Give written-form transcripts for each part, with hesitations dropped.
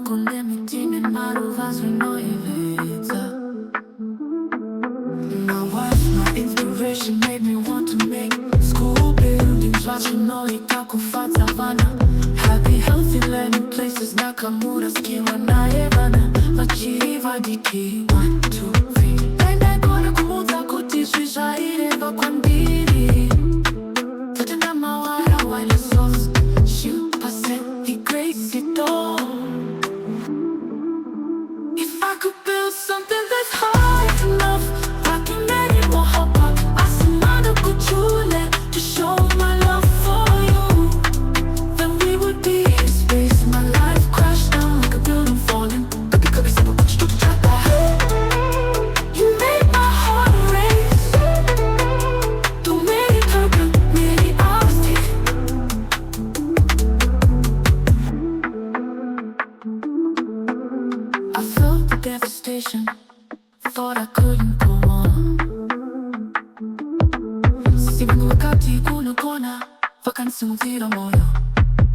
vangu, nemiti, nemaruva, zvinoyevedza. My wife, my inspiration, made me want to make school buildings, zvazvinoita, kufadza vana. Happy, healthy, learning places, Ndakamurasikirwa, naye, vana, vachiri, vadiki, 1, 2, 3. Ndaigona, kumuudza, kuti, zvii, kwandiri. Tatenda, Mawaya, Waile, Shilpa, Sethi, Gracie, if I could build something that's high enough, I can make it more hop up. To show my love for you, then we would be in space. My life crashed down like a building falling. You made my heart race. Tu made it happen, made it honesty. I felt the devastation, thought I couldn't go on. Sisi, vangu, vakati, Unogona, vakandisimudzira, moyo.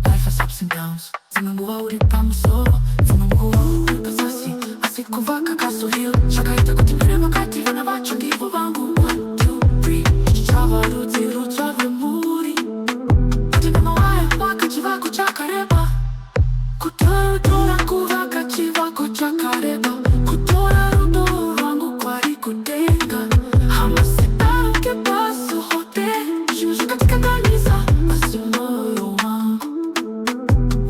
Life has ups and downs. Dzimwe uri pamusoro, dzimwe uri pazasi. Asi kuvaka kasohil, zvakaita kuti mbere vakati, vana vacho ndivo vangu. 1, 2, 3. Chichava rudzi rutsva rwemhuri. Tatenda, Mawaya, vakati vako chakareba. Kutora nerunako, vakati vako chakareba. Kutora rudo rwangu kwari kudenga. Hamasidaruke basu hote. Zvinhu zvakatikanganisa, asi moyo wangu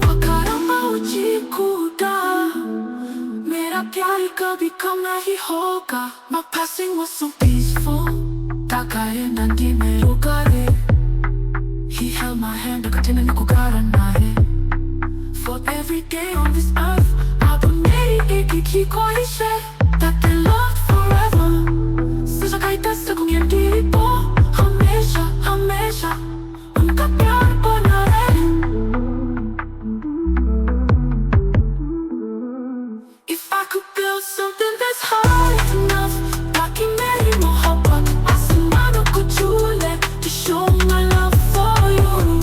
wakaramba uchikuda. Mera pyari kabhi kam nahi hoga. My passing was so peaceful. Takaenda ndimeruka re. He held my hand, akatenda nikugara naye. For every day on this earth, aboneri ikikoishe that they loved forever. Sijakaita sekungendiripo, hamesha, hamesha, unka pyar bana rahe. If I could build something that's high enough, taki meri mohabbat, asmano ko chule, to show my love for you,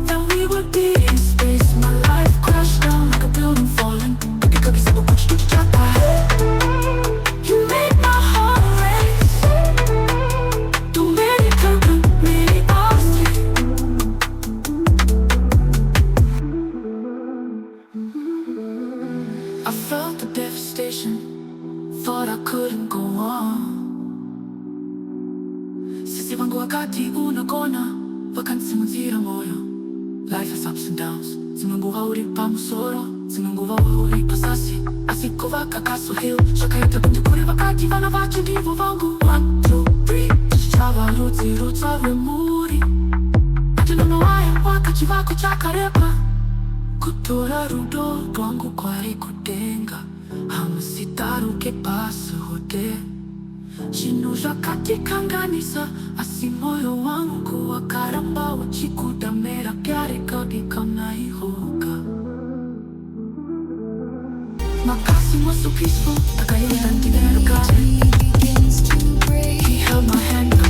then we would be in space. My life crashed down like a building falling. Kabhi sab kuch tuk jata hai. You made my heart race. Tu meri dhadkan, meri aasli. I felt the devastation, thought I couldn't go on. Sisi, vangu, vakati, Unogona, vakandisimudzira, moyo. Life has ups and downs. Dzimwe uri pamusoro, dzimwe uri pazasi. Asi kuvaka kasohil, zvakaita kuti kure vakati, vana vacho ndivo vangu. 1, 2, 3. Chichava rudzi rutsva rwemhuri. Tatenda, Mawaya, vakati vako chakareba. Kutora rudo rwangu kwari kudenga. Hamasidaruke basu hote. Zvinhu zvakatikanganisa, asi moyo wangu wakaramba uchikuda. Mera pyari kabhi kam nahi hoga. My passing was so peaceful, takaenda ndimeruka re. He held my hand.